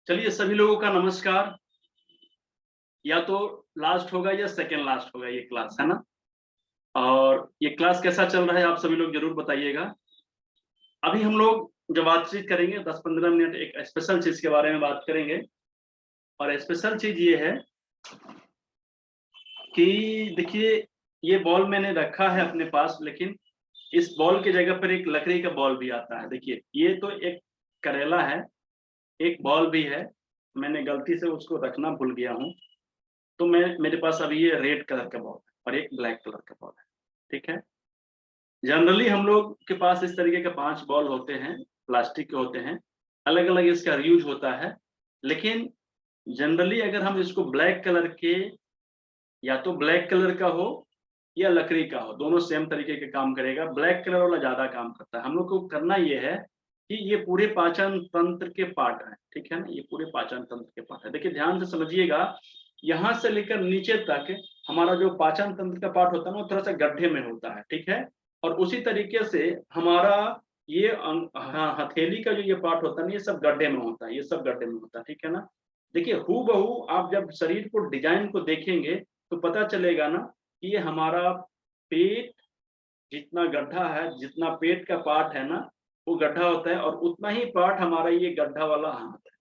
चलिए सभी लोगों का नमस्कार। या तो लास्ट होगा या सेकेंड लास्ट होगा ये क्लास, है ना। और ये क्लास कैसा चल रहा है आप सभी लोग जरूर बताइएगा। अभी हम लोग जो बातचीत करेंगे 10-15 मिनट एक स्पेशल चीज के बारे में बात करेंगे। और स्पेशल चीज ये है कि देखिए, ये बॉल मैंने रखा है अपने पास, लेकिन इस बॉल की जगह पर एक लकड़ी का बॉल भी आता है। देखिए, ये तो एक करेला है, एक बॉल भी है। मैंने गलती से उसको रखना भूल गया हूँ, तो मेरे पास अभी ये रेड कलर का बॉल है और एक ब्लैक कलर का बॉल है। ठीक है। जनरली हम लोग के पास इस तरीके के 5 बॉल होते हैं, प्लास्टिक के होते हैं। अलग अलग इसका यूज होता है, लेकिन जनरली अगर हम इसको ब्लैक कलर के, या तो ब्लैक कलर का हो या लकड़ी का हो, दोनों सेम तरीके के काम करेगा। ब्लैक कलर वाला ज्यादा काम करता है। हम लोग को करना ये है कि ये पूरे पाचन तंत्र के पार्ट है, ठीक है ना। ये पूरे पाचन तंत्र के पार्ट है। देखिए ध्यान से समझिएगा, यहाँ से लेकर नीचे तक हमारा जो पाचन तंत्र का पार्ट होता है ना, वो थोड़ा सा गड्ढे में होता है, ठीक है। और उसी तरीके से हमारा ये हथेली का जो ये पार्ट होता है ना, ये सब गड्ढे में होता है, ये सब गड्ढे में होता है, ठीक है ना। देखिए हूबहू आप जब शरीर को डिजाइन को देखेंगे तो पता चलेगा ना कि ये हमारा पेट जितना गड्ढा है, जितना पेट का पार्ट है ना, वो गड्ढा होता है, और उतना ही पार्ट हमारा ये गड्ढा वाला हाथ है,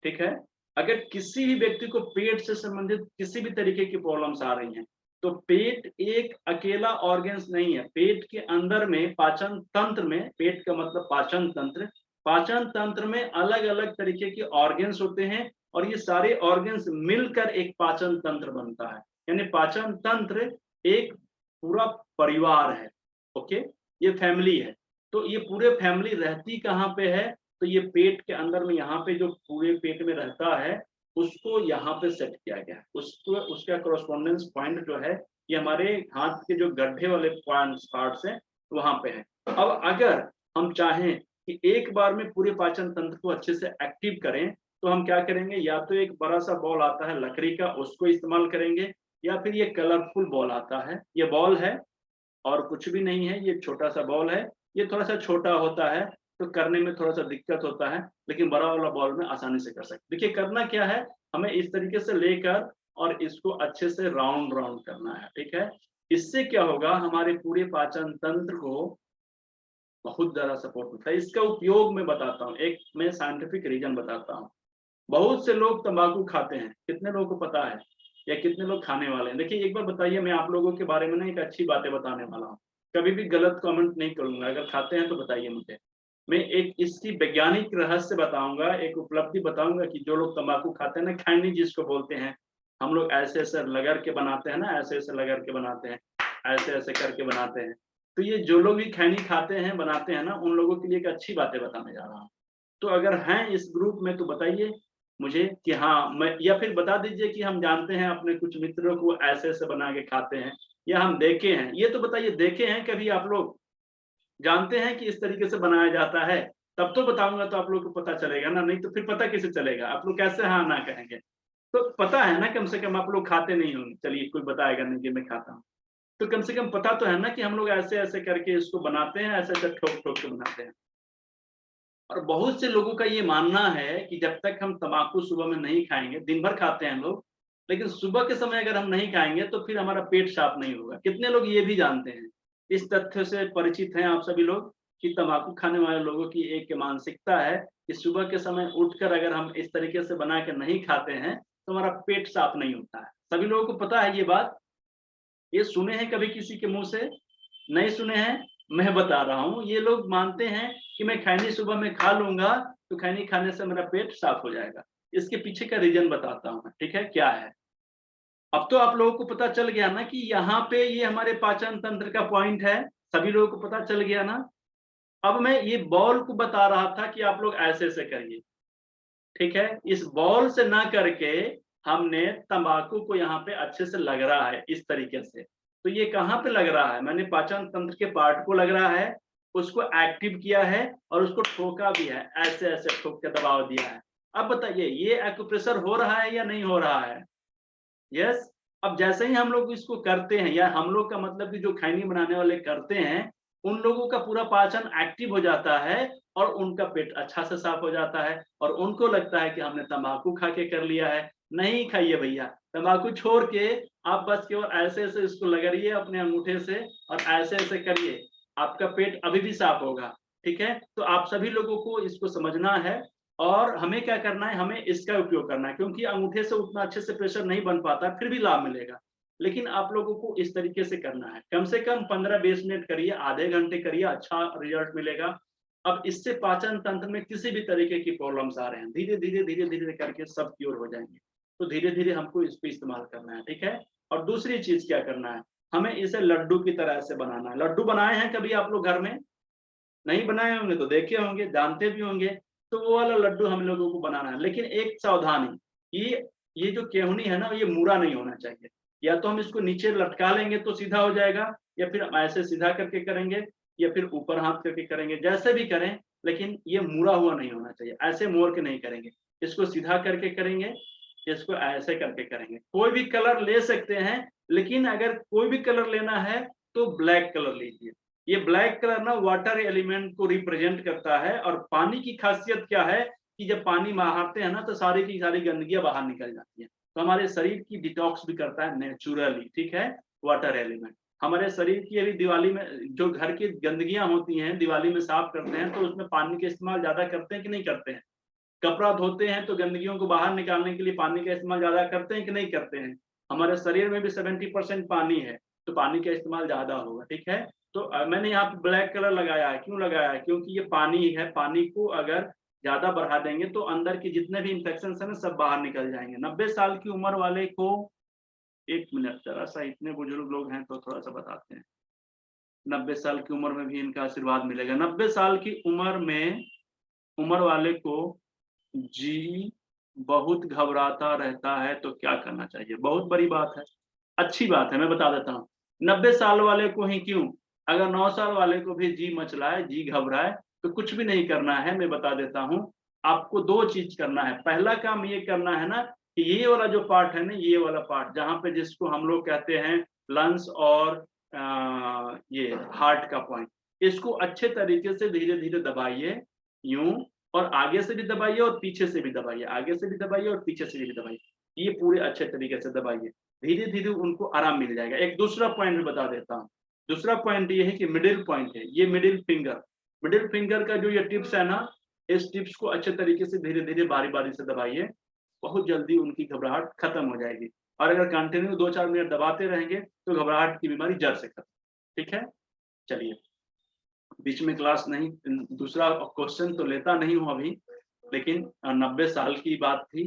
ठीक है। अगर किसी भी व्यक्ति को पेट से संबंधित किसी भी तरीके की प्रॉब्लम्स आ रही हैं, तो पेट एक अकेला ऑर्गन्स नहीं है। पेट के अंदर में पाचन तंत्र में, पेट का मतलब पाचन तंत्र में अलग अलग तरीके के ऑर्गन्स होते हैं, और ये सारे ऑर्गन्स मिलकर एक पाचन तंत्र बनता है। यानी पाचन तंत्र एक पूरा परिवार है। ओके, ये फैमिली है। तो ये पूरे फैमिली रहती कहाँ पे है, तो ये पेट के अंदर में, यहाँ पे जो पूरे पेट में रहता है, उसको यहाँ पे सेट किया गया है। उसको, उसका कॉरेस्पॉन्डेंस पॉइंट जो है, ये हमारे हाथ के जो गड्ढे वाले पार्ट्स हैं वहां पे है। अब अगर हम चाहें कि एक बार में पूरे पाचन तंत्र को अच्छे से एक्टिव करें, तो हम क्या करेंगे, या तो एक बड़ा सा बॉल आता है लकड़ी का, उसको इस्तेमाल करेंगे, या फिर ये कलरफुल बॉल आता है। ये बॉल है और कुछ भी नहीं है, ये छोटा सा बॉल है। ये थोड़ा सा छोटा होता है तो करने में थोड़ा सा दिक्कत होता है, लेकिन बड़ा वाला बॉल में आसानी से कर सकते। देखिए करना क्या है, हमें इस तरीके से लेकर और इसको अच्छे से राउंड राउंड करना है, ठीक है। इससे क्या होगा, हमारे पूरे पाचन तंत्र को बहुत ज्यादा सपोर्ट मिलता है। इसका उपयोग मैं बताता हूँ, एक मैं साइंटिफिक रीजन बताता हूँ। बहुत से लोग तंबाकू खाते हैं, कितने लोगों को पता है, या कितने लोग खाने वाले हैं। देखिए एक बार बताइए, मैं आप लोगों के बारे में ना एक अच्छी बातें बताने वाला हूँ, कभी भी गलत कमेंट नहीं करूंगा। अगर खाते हैं तो बताइए मुझे। मैं एक इसकी वैज्ञानिक रहस्य बताऊंगा, एक उपलब्धि बताऊंगा कि जो लोग तंबाकू खाते हैं ना, खैनी जिसको बोलते हैं, हम लोग ऐसे ऐसे लगर के बनाते हैं ना, ऐसे ऐसे लगर के बनाते हैं, ऐसे ऐसे करके बनाते हैं। तो ये जो लोग भी खैनी खाते हैं, बनाते हैं ना, उन लोगों के लिए एक अच्छी बातें बताने जा रहा हूँ। तो अगर हैं इस ग्रुप में तो बताइए मुझे कि हाँ मैं, या फिर बता दीजिए कि हम जानते हैं अपने कुछ मित्रों को ऐसे ऐसे बना के खाते हैं, या हम देखे हैं। ये तो बताइए, देखे हैं कभी आप लोग, जानते हैं कि इस तरीके से बनाया जाता है, तब तो बताऊंगा तो आप लोग को पता चलेगा ना, नहीं तो फिर पता कैसे चलेगा, आप लोग कैसे हाँ ना कहेंगे। तो पता है ना, कम से कम आप लोग खाते नहीं होंगे, चलिए कोई बताएगा नहीं कि मैं खाता हूँ, तो कम से कम पता तो है ना कि हम लोग ऐसे ऐसे करके इसको बनाते हैं, ऐसे ऐसे ठोक ठोक के बनाते हैं। और बहुत से लोगों का ये मानना है कि जब तक हम तम्बाकू सुबह में नहीं खाएंगे, दिन भर खाते हैं लोग, लेकिन सुबह के समय अगर हम नहीं खाएंगे तो फिर हमारा पेट साफ नहीं होगा। कितने लोग ये भी जानते हैं, इस तथ्य से परिचित हैं आप सभी लोग, कि तम्बाकू खाने वाले लोगों की एक मानसिकता है कि सुबह के समय उठकर अगर हम इस तरीके से बना के नहीं खाते हैं तो हमारा पेट साफ नहीं होता है। सभी लोगों को पता है ये बात, ये सुने हैं कभी किसी के मुंह से, नहीं सुने हैं। मैं बता रहा हूँ, ये लोग मानते हैं कि मैं खैनी सुबह में खा लूंगा तो खैनी खाने से मेरा पेट साफ हो जाएगा। इसके पीछे का रीजन बताता हूँ मैं, ठीक है, क्या है। अब तो आप लोगों को पता चल गया ना कि यहाँ पे ये हमारे पाचन तंत्र का पॉइंट है, सभी लोगों को पता चल गया ना। अब मैं ये बॉल को बता रहा था कि आप लोग ऐसे ऐसे करिए, ठीक है। इस बॉल से ना करके हमने तंबाकू को यहाँ पे अच्छे से लग रहा है इस तरीके से। तो ये कहाँ पे लग रहा है, मैंने पाचन तंत्र के पार्ट को लग रहा है, उसको एक्टिव किया है और उसको ठोका भी है, ऐसे ऐसे ठोक के दबाव दिया है। अब बताइए ये एक्यूप्रेशर हो रहा है या नहीं हो रहा है। यस। अब जैसे ही हम लोग इसको करते हैं, या हम लोग का मतलब कि जो खैनी बनाने वाले करते हैं, उन लोगों का पूरा पाचन एक्टिव हो जाता है और उनका पेट अच्छा से साफ हो जाता है और उनको लगता है कि हमने तंबाकू खा के कर लिया है। नहीं खाइए भैया, तंबाकू छोड़ के आप बस केवल ऐसे-ऐसे इसको रगड़िए अपने अंगूठे से और ऐसे-ऐसे करिए, आपका पेट अभी भी साफ होगा, ठीक है? तो आप सभी लोगों को इसको समझना है और हमें क्या करना है, हमें इसका उपयोग करना है क्योंकि अंगूठे से उतना अच्छे से प्रेशर नहीं बन पाता, फिर भी लाभ मिलेगा। लेकिन आप लोगों को इस तरीके से करना है, कम से कम 15-20 मिनट करिए, आधे घंटे करिए, अच्छा रिजल्ट मिलेगा। अब इससे पाचन तंत्र में किसी भी तरीके की प्रॉब्लम्स आ रहे हैं, धीरे-धीरे, धीरे-धीरे करके सब क्योर हो जाएँगे। तो धीरे-धीरे हमको इसको इस्तेमाल करना है, ठीक है? और दूसरी चीज़ क्या करना है, हमें इसे लड्डू की तरह से बनाना है। लड्डू बनाए हैं कभी आप लोग घर में? नहीं बनाए होंगे तो देखे होंगे, जानते भी होंगे, तो वो वाला लड्डू हम लोगों को बनाना है। लेकिन एक सावधानी, ये जो केहुनी है ना, ये मुड़ा नहीं होना चाहिए। या तो हम इसको नीचे लटका लेंगे तो सीधा हो जाएगा, या फिर हम ऐसे सीधा करके करेंगे, या फिर ऊपर हाथ करके करेंगे, जैसे भी करें, लेकिन ये मुड़ा हुआ नहीं होना चाहिए। ऐसे मोड़ के नहीं करेंगे, इसको सीधा करके करेंगे, इसको ऐसे करके करेंगे। कोई भी कलर ले सकते हैं, लेकिन अगर कोई भी कलर लेना है, तो ब्लैक कलर लीजिए। ये ब्लैक कलर ना वाटर एलिमेंट को रिप्रेजेंट करता है और पानी की खासियत क्या है कि जब पानी बहाते हैं ना तो सारी की सारी गंदगियां बाहर निकल जाती हैं, तो हमारे शरीर की डिटॉक्स भी करता है नेचुरली, ठीक है? वाटर एलिमेंट हमारे शरीर की अभी दिवाली में जो घर की गंदगियां होती हैं दिवाली में साफ करते हैं तो उसमें पानी का इस्तेमाल ज्यादा करते हैं कि नहीं करते हैं? कपड़ा धोते हैं तो गंदगियों को बाहर निकालने के लिए पानी का इस्तेमाल ज्यादा करते हैं कि नहीं करते हैं? हमारे शरीर में भी 70% पानी है, तो पानी का इस्तेमाल ज्यादा होगा, ठीक है? तो मैंने यहाँ पे ब्लैक कलर लगाया है, क्यों लगाया है? क्योंकि ये पानी है, पानी को अगर ज्यादा बढ़ा देंगे तो अंदर के जितने भी इंफेक्शन है ना सब बाहर निकल जाएंगे। 90 साल की उम्र वाले को, एक मिनट जरा सा, इतने बुजुर्ग लोग हैं तो थोड़ा सा बताते हैं। 90 साल की उम्र में भी इनका आशीर्वाद मिलेगा। 90 साल की उम्र वाले को जी बहुत घबराता रहता है तो क्या करना चाहिए? बहुत बड़ी बात है, अच्छी बात है, मैं बता देता हूँ। 90 साल वाले को ही क्यों, अगर 9 साल वाले को भी जी मचलाए, जी घबराए, तो कुछ भी नहीं करना है, मैं बता देता हूँ। आपको 2 चीज़ करना है। पहला काम ये करना है ना कि ये वाला जो पार्ट है ना, ये वाला पार्ट जहाँ पे जिसको हम लोग कहते हैं लंग्स और ये हार्ट का पॉइंट, इसको अच्छे तरीके से धीरे-धीरे दबाइए, यूँ, और आगे से भी दबाइए और पीछे से भी दबाइए, आगे से भी दबाइए और पीछे से भी दबाइए। ये पूरे अच्छे तरीके से दबाइए। धीरे-धीरे उनको आराम मिल जाएगा। एक दूसरा पॉइंट भी बता देता हूँ। दूसरा पॉइंट ये है कि मिडल पॉइंट है, ये मिडल फिंगर का जो ये टिप्स है ना, इस टिप्स को अच्छे तरीके से धीरे-धीरे, बारी-बारी से दबाइए। बहुत जल्दी उनकी घबराहट खत्म हो जाएगी और अगर कंटिन्यू 2-4 मिनट दबाते रहेंगे, तो घबराहट की बीमारी जड़ से खत्म। ठीक है? चलिए। बीच में क्लास नहीं, दूसरा क्वेश्चन तो लेता नहीं हूँ अभी, लेकिन 90 साल की बात थी,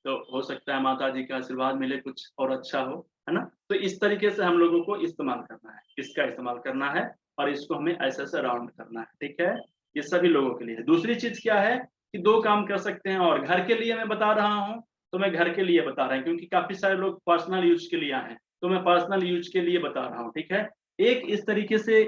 तो हो सकता है माताजी का आशीर्वाद मिले, कुछ और अच्छा हो, है ना? तो इस तरीके से हम लोगों को इस्तेमाल करना है, इसका इस्तेमाल करना है और इसको हमें ऐसे-ऐसे राउंड करना है, ठीक है? ये सभी लोगों के लिए है। दूसरी चीज़ क्या है कि 2 काम कर सकते हैं और घर के लिए मैं बता रहा हूँ, तो मैं घर के लिए बता रहा हूँ क्योंकि काफ़ी सारे लोग पर्सनल यूज़ के लिए आए हैं, तो मैं पर्सनल यूज़ के लिए बता रहा हूँ, ठीक है? एक इस तरीके से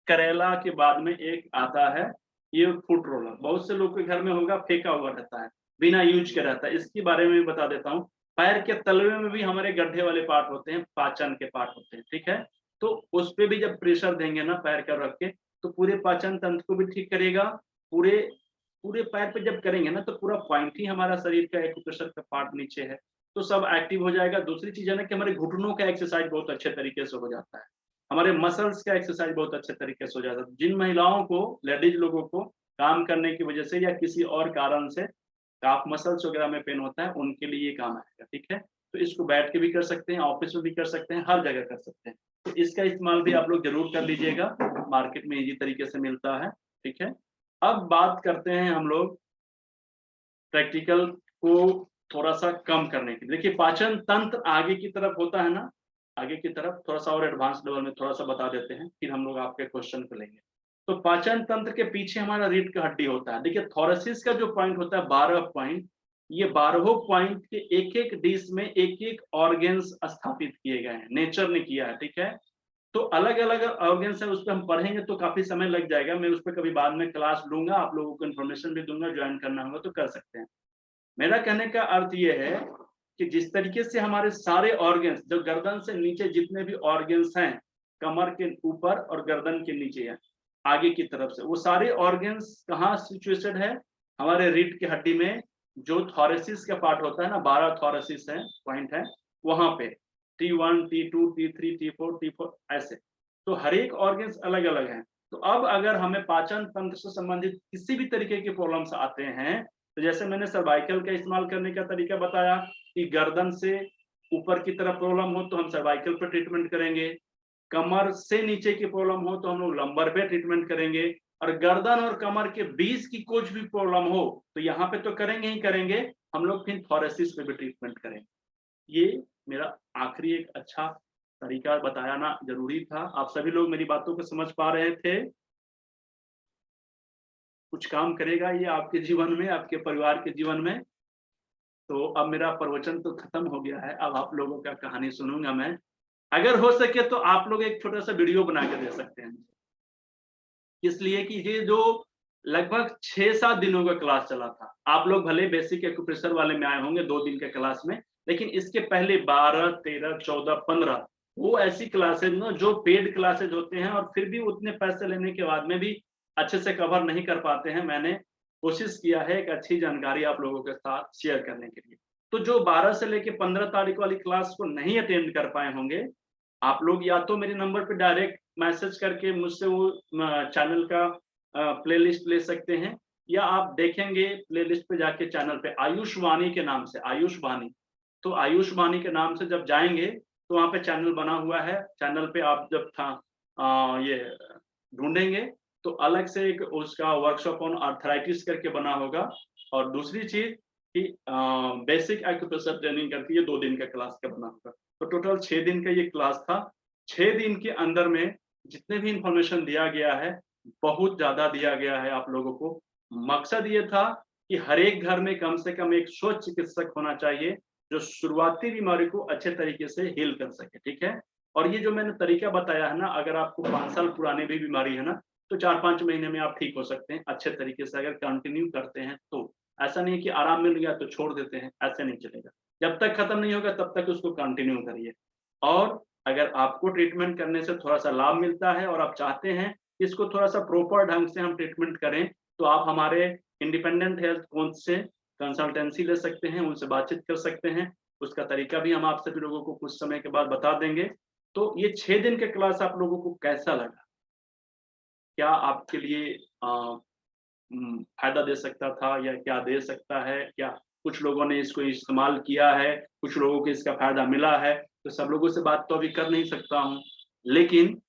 करेला के बाद में एक आता है, ये फुट रोलर, बहुत से लोग के घर में होगा, फेंका हुआ रहता है, बिना यूज के रहता है। इसके बारे में भी बता देता हूँ। पैर के तलवे में भी हमारे गड्ढे वाले पार्ट होते हैं, पाचन के पार्ट होते हैं, ठीक है? तो उस पे भी जब प्रेशर देंगे ना पैर का रख के, तो पूरे पाचन तंत्र को भी ठीक करेगा। पूरे पूरे पैर पे जब करेंगे ना, तो पूरा पॉइंट ही हमारा शरीर का एक्यूप्रेशर का पार्ट नीचे है, तो सब एक्टिव हो जाएगा। दूसरी चीज़ है ना कि हमारे घुटनों का एक्सरसाइज बहुत अच्छे तरीके से हो जाता है। हमारे मसल्स का एक्सरसाइज बहुत अच्छे तरीके से हो जाता है। जिन महिलाओं को, लेडीज लोगों को काम करने की वजह से या किसी और कारण से काफ मसल्स वगैरह में पेन होता है, उनके लिए ये काम आएगा, ठीक है? तो इसको बैठ के भी कर सकते हैं, ऑफिस में भी कर सकते हैं, हर जगह कर सकते हैं। तो इसका इस्तेमाल भी आप लोग ज़रूर कर लीजिएगा, मार्केट में ईज़ी तरीके से मिलता है, ठीक है? अब बात करते हैं हम लोग प्रैक्टिकल को थोड़ा-सा कम करने की। देखिए पाचन तंत्र आगे की तरफ होता है ना, आगे की तरफ थोड़ा-सा और एडवांस लेवल में थोड़ा-सा बता देते हैं, फिर हम लोग आपके क्वेश्चन को लेंगे। तो पाचन तंत्र के पीछे हमारा रीढ़ का हड्डी होता है। देखिए थोरेसिस का जो पॉइंट होता है 12 पॉइंट, ये 12 पॉइंट के एक-एक डिश में एक-एक ऑर्गन्स स्थापित किए गए हैं, नेचर ने किया है, ठीक है? तो अलग-अलग ऑर्गन्स हैं, उस पे हम पढ़ेंगे तो काफ़ी समय लग जाएगा। मैं उस पे कभी बाद में क्लास लूँगा, आप लोगों को इन्फॉर्मेशन भी दूँगा, जॉइन करना होगा तो कर सकते हैं। मेरा कहने का अर्थ ये है कि जिस तरीके से हमारे सारे ऑर्गन्स, जो गर्दन से नीचे जितने भी ऑर्गन्स हैं, कमर के ऊपर और गर्दन के नीचे है, आगे की तरफ से। वो सारे ऑर्गन्स कहाँ सिचुएटेड है? हमारे रीढ़ की हड्डी में, जो थोरेसिस का पार्ट होता है ना, 12 थोरेसिस है, पॉइंट है वहां पे, T1, T2, T3, T4, T4 ऐसे। तो हर एक ऑर्गन्स अलग अलग हैं। तो अब अगर हमें पाचन तंत्र से संबंधित किसी भी तरीके के प्रॉब्लम्स आते हैं, तो जैसे मैंने सर्वाइकल का इस्तेमाल करने का तरीका बताया कि गर्दन से ऊपर की तरफ प्रॉब्लम हो तो हम सर्वाइकल पर ट्रीटमेंट करेंगे, कमर से नीचे की प्रॉब्लम हो तो हम लोग लंबर पे ट्रीटमेंट करेंगे, और गर्दन और कमर के बीच की कुछ भी प्रॉब्लम हो तो यहाँ पे तो करेंगे ही करेंगे, हम लोग फिर थोरेसिस पे भी ट्रीटमेंट करेंगे। ये मेरा आखिरी एक अच्छा तरीका बताना जरूरी था। आप सभी लोग मेरी बातों को समझ पा रहे थे? कुछ काम करेगा ये आपके जीवन में, आपके परिवार के जीवन में? तो अब मेरा प्रवचन तो खत्म हो गया है, अब आप लोगों का कहानी सुनूंगा मैं। अगर हो सके तो आप लोग एक छोटा सा वीडियो बना के दे सकते हैं, इसलिए कि ये जो लगभग 6-7 दिनों का क्लास चला था, आप लोग भले बेसिक एक्यूप्रेशर वाले में आए होंगे 2 दिन के क्लास में, लेकिन इसके पहले 12, 13, 14, 15 वो ऐसी क्लासेज ना जो पेड क्लासेज होते हैं और फिर भी उतने पैसे लेने के बाद में भी अच्छे से कवर नहीं कर पाते हैं। मैंने कोशिश किया है एक अच्छी जानकारी आप लोगों के साथ शेयर करने के लिए। तो जो 12 से लेके 15 तारीख वाली क्लास को नहीं अटेंड कर पाए होंगे, आप लोग या तो मेरे नंबर पे डायरेक्ट मैसेज करके मुझसे वो चैनल का प्लेलिस्ट ले सकते हैं, या आप देखेंगे प्लेलिस्ट पे जाके चैनल पे आयुष वाणी के नाम से, आयुष वाणी, तो आयुष वाणी के नाम से जब जाएंगे तो वहाँ पे चैनल बना हुआ है। चैनल पे आप जब ये ढूंढेंगे तो अलग से एक उसका वर्कशॉप ऑन आर्थराइटिस करके बना होगा। और दूसरी चीज कि बेसिक एक्यूप्रेशर ट्रेनिंग करके ये 2 दिन का क्लास का बना होगा। तो टोटल 6 दिन का ये क्लास था। 6 दिन के अंदर में जितने भी इंफॉर्मेशन दिया गया है, बहुत ज्यादा दिया गया है आप लोगों को। मकसद ये था कि हर एक घर में कम से कम एक स्वच्छ चिकित्सक होना चाहिए, जो शुरुआती बीमारी को अच्छे तरीके से हील कर सके, ठीक है? और ये जो मैंने तरीका बताया है ना, अगर आपको 5 साल पुरानी भी बीमारी है ना, तो 4-5 महीने में आप ठीक हो सकते हैं अच्छे तरीके से, अगर कंटिन्यू करते हैं तो। ऐसा नहीं है कि आराम मिल गया तो छोड़ देते हैं, ऐसे नहीं चलेगा। जब तक खत्म नहीं होगा तब तक उसको कंटिन्यू करिए। और अगर आपको ट्रीटमेंट करने से थोड़ा सा लाभ मिलता है और आप चाहते हैं कि इसको थोड़ा सा प्रॉपर ढंग से हम ट्रीटमेंट करें, तो आप हमारे इंडिपेंडेंट हेल्थ कोच से कंसल्टेंसी ले सकते हैं, उनसे बातचीत कर सकते हैं। उसका तरीका भी हम आप सभी लोगों को कुछ समय के बाद बता देंगे। तो ये 6 दिन का क्लास आप लोगों को कैसा लगा? क्या आपके लिए फायदा दे सकता था या क्या दे सकता है? क्या कुछ लोगों ने इसको इस्तेमाल किया है, कुछ लोगों को इसका फायदा मिला है? तो सब लोगों से बात तो अभी कर नहीं सकता हूँ, लेकिन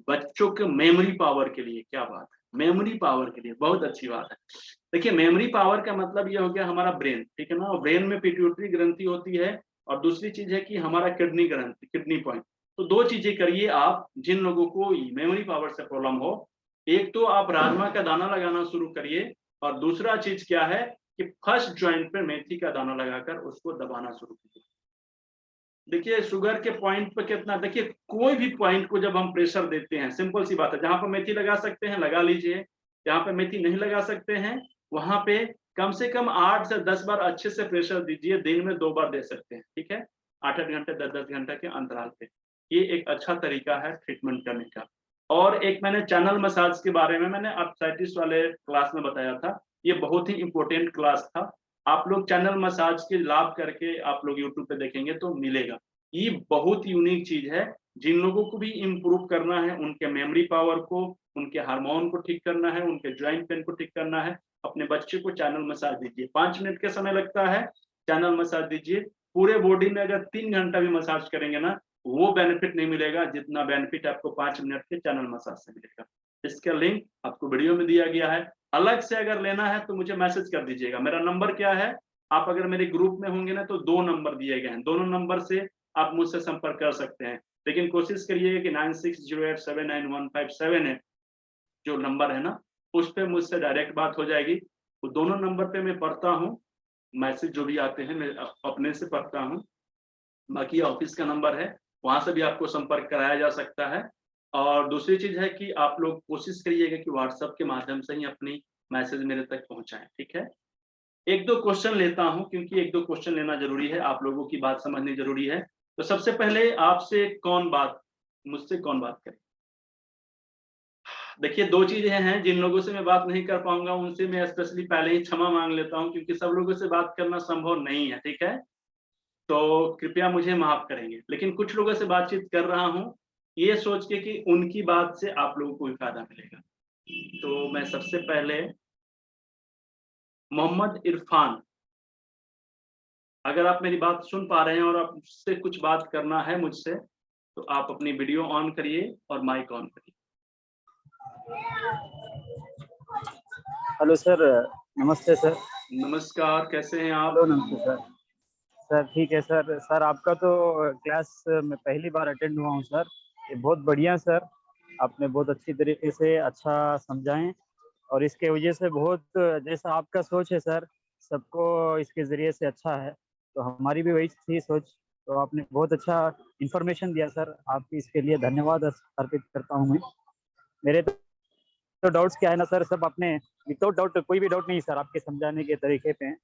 बच्चों के मेमोरी पावर के लिए क्या बात है, मेमोरी पावर के लिए बहुत अच्छी बात है। देखिए, मेमोरी पावर का मतलब ये हो गया हमारा ब्रेन, ठीक है ना? और ब्रेन में पिट्यूटरी ग्रंथि होती है, और दूसरी चीज है कि हमारा किडनी ग्रंथि, किडनी पॉइंट। तो 2 चीजें करिए आप, जिन लोगों को मेमोरी पावर से प्रॉब्लम हो। एक तो आप राजमा का दाना लगाना शुरू करिए, और दूसरा चीज क्या है कि फर्स्ट जॉइंट पे मेथी का दाना लगाकर उसको दबाना शुरू कीजिए। देखिए शुगर के पॉइंट पे कितना, देखिए कोई भी पॉइंट को जब हम प्रेशर देते हैं, सिंपल सी बात है, जहां पर मेथी लगा सकते हैं लगा लीजिए, जहां पे मेथी नहीं लगा सकते हैं वहां पे कम से कम 8 से 10 बार अच्छे से प्रेशर दीजिए। दिन में 2 बार दे सकते हैं, ठीक है? 8-8 घंटे 10-10 घंटे के अंतराल पे। ये एक अच्छा तरीका है ट्रीटमेंट करने का। और एक मैंने चैनल मसाज के बारे में मैंने आर्थराइटिस वाले क्लास में बताया था, ये बहुत ही इंपॉर्टेंट क्लास था। आप लोग चैनल मसाज के लाभ करके आप लोग यूट्यूब पे देखेंगे तो मिलेगा। ये बहुत यूनिक चीज है। जिन लोगों को भी इम्प्रूव करना है, उनके मेमोरी पावर को, उनके हार्मोन को ठीक करना है, उनके ज्वाइंट पेन को ठीक करना है, अपने बच्चे को चैनल मसाज दीजिए। 5 मिनट का समय लगता है, चैनल मसाज दीजिए। पूरे बॉडी में अगर 3 घंटा भी मसाज करेंगे ना, वो बेनिफिट नहीं मिलेगा जितना बेनिफिट आपको 5 मिनट के चैनल मसाज से मिलेगा। इसका लिंक आपको वीडियो में दिया गया है। अलग से अगर लेना है तो मुझे मैसेज कर दीजिएगा। मेरा नंबर क्या है, आप अगर मेरे ग्रुप में होंगे ना तो 2 नंबर दिए गए हैं, दोनों नंबर से आप मुझसे संपर्क कर सकते हैं। लेकिन कोशिश करिए कि 9608791578 जो नंबर है ना, उस पे मुझसे डायरेक्ट बात हो जाएगी। वो दोनों नंबर पे मैं पढ़ता हूँ, मैसेज जो भी आते हैं मैं अपने से पढ़ता हूँ। बाकी ऑफिस का नंबर है, वहां से भी आपको संपर्क कराया जा सकता है। और दूसरी चीज है कि आप लोग कोशिश करिएगा कि व्हाट्सएप के माध्यम से ही अपनी मैसेज मेरे तक पहुंचाएं, ठीक है? 1-2 क्वेश्चन लेता हूं, क्योंकि 1-2 क्वेश्चन लेना जरूरी है, आप लोगों की बात समझनी जरूरी है। तो सबसे पहले आपसे कौन बात, मुझसे कौन बात करे? देखिए 2 चीजें हैं, जिन लोगों से मैं बात नहीं कर पाऊंगा उनसे मैं स्पेशली पहले ही क्षमा मांग लेता हूं, क्योंकि सब लोगों से बात करना संभव नहीं है, ठीक है? तो कृपया मुझे माफ करेंगे। लेकिन कुछ लोगों से बातचीत कर रहा हूं, ये सोच के कि उनकी बात से आप लोगों को भी फायदा मिलेगा। तो मैं सबसे पहले मोहम्मद इरफान, अगर आप मेरी बात सुन पा रहे हैं और आप मुझसे कुछ बात करना है मुझसे, तो आप अपनी वीडियो ऑन करिए और माइक ऑन करिए। हेलो सर, नमस्ते सर। नमस्कार, कैसे हैं आप? हेलो, नमस्ते सर। सर ठीक है सर। सर आपका तो क्लास में पहली बार अटेंड हुआ हूँ सर, ये बहुत बढ़िया सर। आपने बहुत अच्छी तरीके से अच्छा समझाएं और इसके वजह से बहुत जैसा आपका सोच है सर, सबको इसके ज़रिए से अच्छा है, तो हमारी भी वही थी सोच। तो आपने बहुत अच्छा इन्फॉर्मेशन दिया सर, आपकी इसके लिए धन्यवाद अर्पित करता हूँ मैं। मेरे तो डाउट्स क्या है ना सर, सब आपने विदाउट डाउट, कोई भी डाउट नहीं सर, आपके समझाने के तरीके पे हैं।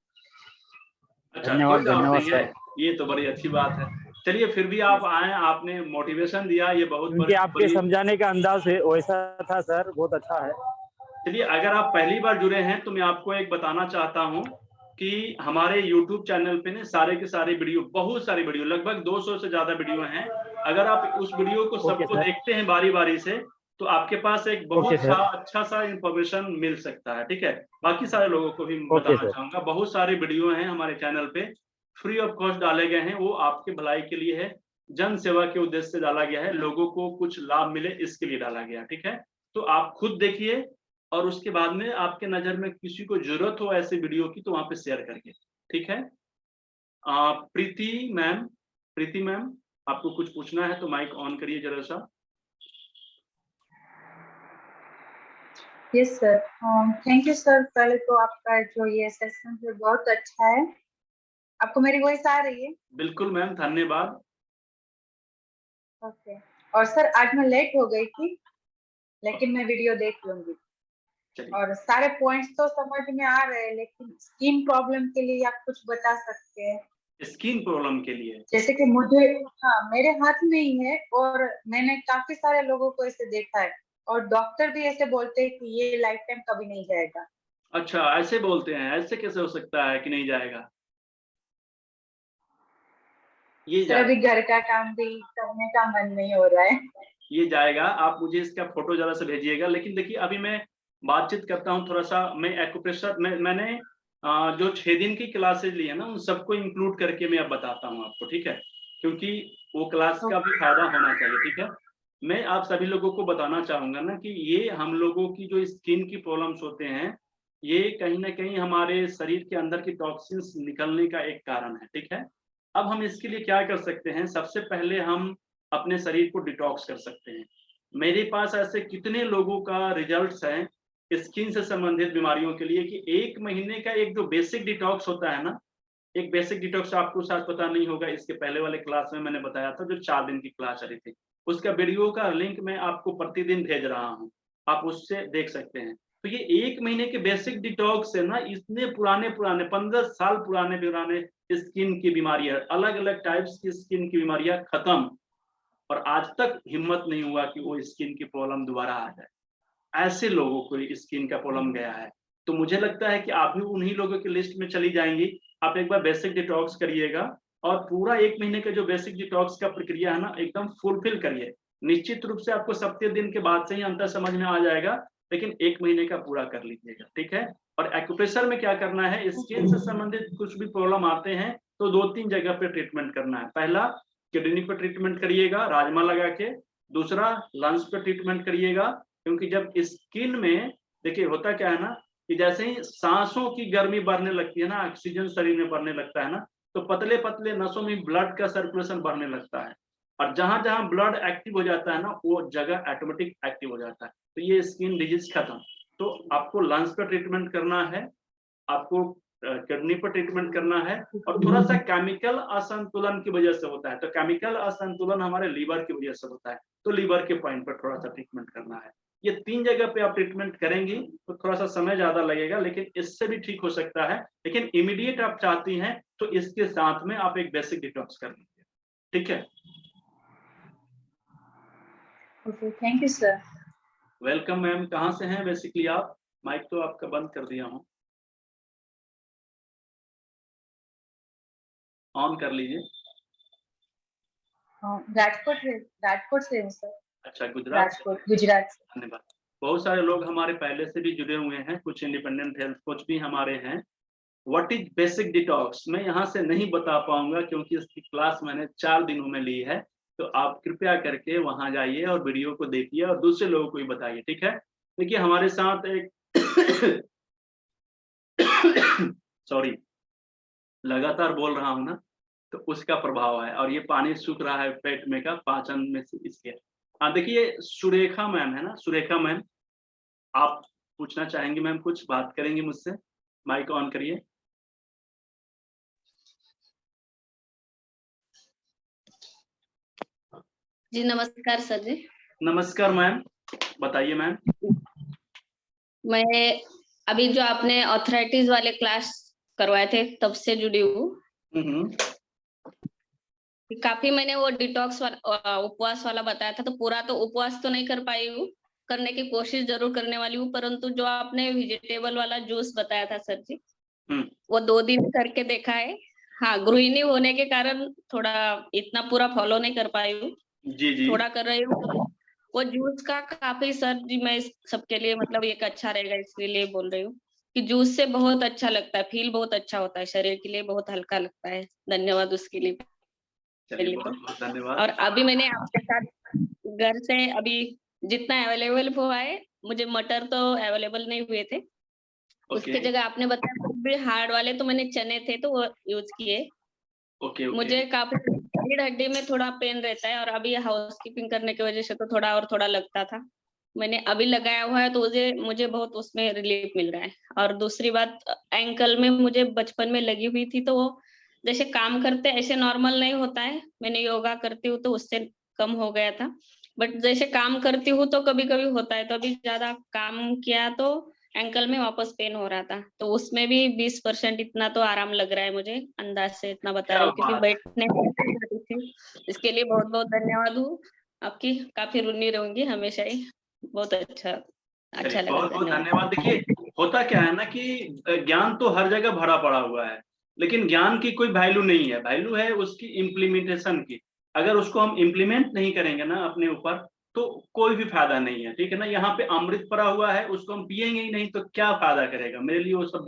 अच्छा, कोई धन्यवाद डाउट धन्यवाद नहीं है, सर। ये तो बड़ी अच्छी बात है। चलिए फिर भी आप आए, आपने मोटिवेशन दिया, ये बहुत क्योंकि आपके बड़ी। समझाने का अंदाज है वैसा था सर, बहुत अच्छा है। चलिए, अगर आप पहली बार जुड़े हैं तो मैं आपको एक बताना चाहता हूं कि हमारे YouTube चैनल पे ना सारे के सारे वीडियो, बहुत सारी वीडियो, लगभग 200 से ज्यादा वीडियो हैं। अगर आप उस वीडियो को ओके सबको सर। देखते हैं बारी बारी से, तो आपके पास एक ओके बहुत सा सर। अच्छा सा इंफॉर्मेशन मिल सकता है, ठीक है? बाकी सारे लोगों को भी ओके बताना सर। चाहूंगा, बहुत सारे वीडियो हैं हमारे चैनल पे, फ्री ऑफ कॉस्ट डाले गए हैं, वो आपके भलाई के लिए है, जन सेवा के उद्देश्य से डाला गया है, लोगों को कुछ लाभ मिले इसके लिए डाला गया, ठीक है? तो आप खुद देखिए और उसके बाद में आपके नजर में किसी को जरूरत हो ऐसे वीडियो की तो वहां पे शेयर करके, ठीक है? प्रीति मैम, प्रीति मैम, आपको कुछ पूछना है तो माइक ऑन करिए जरा सा। Yes sir, thank you sir. पहले तो आपका जो ये सेशन है बहुत अच्छा है। आपको मेरी वॉइस आ रही है? बिल्कुल मैम, धन्यवाद। ओके। और सर आज मैं लेट हो गई थी, लेकिन मैं वीडियो देख लूंगी। चलिए, और सारे पॉइंट्स तो समझ में आ रहे हैं, लेकिन स्किन प्रॉब्लम के लिए आप कुछ बता सकते हैं? स्किन प्रॉब्लम के लिए जैसे कि मुझे, हाँ, मेरे हाथ में ही है और मैंने काफी सारे लोगों को ऐसे देखा है, और डॉक्टर भी ऐसे बोलते हैं कि ये लाइफ टाइम कभी नहीं जाएगा। अच्छा, ऐसे बोलते हैं? ऐसे कैसे हो सकता है कि नहीं जाएगा? ये सर अभी जाएगा, घर का काम भी करने का मन नहीं हो रहा है। ये जाएगा। आप मुझे इसका फोटो जरा सा भेजिएगा। लेकिन देखिए, अभी मैं बातचीत करता हूँ थोड़ा सा, मैं एक्यूप्रेशर मैंने जो 6 दिन की क्लासेज ली है ना, उन सबको इंक्लूड करके मैं अब बताता हूँ आपको, ठीक है? क्योंकि वो क्लास का भी फायदा होना चाहिए, ठीक है? मैं आप सभी लोगों को बताना चाहूंगा ना कि ये हम लोगों की जो स्किन की प्रॉब्लम्स होते हैं, ये कहीं ना कहीं हमारे शरीर के अंदर की टॉक्सिन्स निकलने का एक कारण है, ठीक है? अब हम इसके लिए क्या कर सकते हैं? सबसे पहले हम अपने शरीर को डिटॉक्स कर सकते हैं। मेरे पास ऐसे कितने लोगों का रिजल्ट्स हैं स्किन से संबंधित बीमारियों के लिए कि 1 महीने का एक जो बेसिक डिटॉक्स होता है ना, एक बेसिक डिटॉक्स आपको शायद पता नहीं होगा, इसके पहले वाले क्लास में मैंने बताया था, जो 4 दिन की क्लास चली थी। उसका वीडियो का लिंक मैं आपको प्रतिदिन भेज रहा हूँ, आप उससे देख सकते हैं। तो ये 1 महीने के बेसिक डिटॉक्स से ना इतने पुराने-पुराने 15 साल पुराने स्किन की बीमारियाँ, अलग-अलग टाइप्स की स्किन की बीमारियाँ खत्म, और आज तक हिम्मत नहीं हुआ कि वो स्किन की प्रॉब्लम दोबारा आ जाए। ऐसे लोगों को स्किन का प्रॉब्लम गया है। तो मुझे लगता है कि आप भी उन्हीं लोगों की लिस्ट में चली जाएंगी। आप एक बार बेसिक डिटॉक्स करिएगा और पूरा 1 महीने का जो बेसिक डिटॉक्स का प्रक्रिया है ना, एकदम फुलफिल करिए। निश्चित रूप से आपको 70 दिन के बाद से ही अंतर समझ में आ जाएगा, लेकिन 1 महीने का पूरा कर लीजिएगा, ठीक है? और एक्यूप्रेशर में क्या करना है, स्किन से संबंधित कुछ भी प्रॉब्लम आते हैं तो 2-3 जगह पे ट्रीटमेंट करना है। पहला, किडनी पे ट्रीटमेंट करिएगा राजमा लगा के। दूसरा, लंग्स पे ट्रीटमेंट करिएगा, क्योंकि जब स्किन में, देखिए होता क्या है ना, कि जैसे ही सांसों की गर्मी बढ़ने लगती है ना, ऑक्सीजन शरीर में बढ़ने लगता है ना, तो पतले पतले नसों में ब्लड का सर्कुलेशन बढ़ने लगता है, और जहां जहां ब्लड एक्टिव हो जाता है ना, वो जगह ऑटोमेटिक एक्टिव हो जाता है, तो ये स्किन डिजीज खत्म। तो आपको लंग्स पर ट्रीटमेंट करना है, आपको किडनी पर ट्रीटमेंट करना है, और थोड़ा सा केमिकल असंतुलन की वजह से होता है, तो केमिकल असंतुलन हमारे लीवर की वजह से होता है, तो लीवर के पॉइंट पर थोड़ा सा ट्रीटमेंट करना है। ये 3 जगह पे आप ट्रीटमेंट करेंगी तो थोड़ा सा समय ज्यादा लगेगा, लेकिन इससे भी ठीक हो सकता है। लेकिन इमीडिएट आप चाहती हैं तो इसके साथ में आप एक बेसिक डिटॉक्स कर लीजिए, ठीक है? Okay, thank you sir. Welcome ma'am, कहाँ से हैं बेसिकली आप? माइक तो आपका बंद कर दिया हूँ, ऑन कर लीजिए। राजकोट से हूँ सर। अच्छा, गुजरात से? राजकोट, गुजरात से। धन्यवाद। बहुत सारे लोग हमारे पहले से भी जुड़े हुए हैं, कुछ इंडिपेंडेंट हेल्थ कोच भी हमारे हैं। व्हाट इज बेसिक डिटॉक्स मैं यहाँ से नहीं बता पाऊंगा क्योंकि इसकी क्लास मैंने 4 दिनों में ली है, तो आप कृपया करके वहां जाइए और वीडियो को देखिए और दूसरे लोगों को भी बताइए, ठीक है? देखिए हमारे साथ एक सॉरी, लगातार बोल रहा हूँ ना, तो उसका प्रभाव है और ये पानी सूख रहा है पेट में का पाचन में से इसके। हाँ देखिए, सुरेखा मैम है ना, सुरेखा मैम, आप पूछना चाहेंगे मैम, कुछ बात करेंगे मुझसे? माइक ऑन करिए। जी नमस्कार सर जी। नमस्कार मैम, बताइए मैम। मैं अभी जो आपने ऑथराइटिस वाले क्लास करवाए थे तब से जुड़ी हूँ। काफी मैंने वो डिटॉक्स वाला उपवास वाला बताया था, तो पूरा तो उपवास तो नहीं कर पाई हूँ, करने की कोशिश जरूर करने वाली हूँ, परंतु जो आपने वेजिटेबल वाला जूस बताया था सर जी, वो 2 दिन करके देखा है। हाँ, गृहिणी होने के कारण थोड़ा इतना पूरा फॉलो नहीं कर पाई हूँ, जी थोड़ा कर रही हूँ। वो जूस का काफी सर जी, मैं सबके लिए मतलब एक अच्छा रहेगा इसके लिए बोल रही हूँ कि जूस से बहुत अच्छा लगता है, फील बहुत अच्छा होता है, शरीर के लिए बहुत हल्का लगता है। धन्यवाद उसके लिए। चलिए, बहुत बहुत धन्यवाद। और अभी मैंने आपके साथ घर से अभी जितना अवेलेबल हुआ है, मुझे मटर तो अवेलेबल नहीं हुए थे, उसके जगह आपने बताया हार्ड वाले, तो मैंने चने थे तो वो यूज किए। मुझे काफी रीढ़ हड्डी में थोड़ा पेन रहता है और अभी हाउसकीपिंग करने की वजह से तो थोड़ा लगता था, मैंने अभी लगाया हुआ है तो मुझे बहुत उसमें रिलीफ मिल रहा है। और दूसरी बात, एंकल में मुझे बचपन में लगी हुई थी, तो वो जैसे काम करते ऐसे नॉर्मल नहीं होता है, मैंने योगा करती हूँ तो उससे कम हो गया था, बट जैसे काम करती हूँ तो कभी कभी होता है, तो अभी ज्यादा काम किया तो एंकल में वापस पेन हो रहा था, तो उसमें भी 20% इतना तो आराम लग रहा है मुझे, अंदाज से इतना बता रही हूँ, क्योंकि बैठने थी। इसके लिए बहुत बहुत धन्यवाद हूँ आपकी, काफी ऋणी रहूंगी हमेशा ही। बहुत अच्छा लगा। बहुत बहुत धन्यवाद। देखिए होता क्या है ना कि ज्ञान तो हर जगह भरा पड़ा हुआ है, लेकिन ज्ञान की कोई वैल्यू नहीं है, वैल्यू है उसकी इम्प्लीमेंटेशन की। अगर उसको हम इम्प्लीमेंट नहीं करेंगे ना अपने ऊपर, तो कोई भी फायदा नहीं है, ठीक है ना? यहाँ पे अमृत पड़ा हुआ है, उसको हम पिएंगे ही नहीं तो क्या फायदा करेगा? मेरे लिए वो सब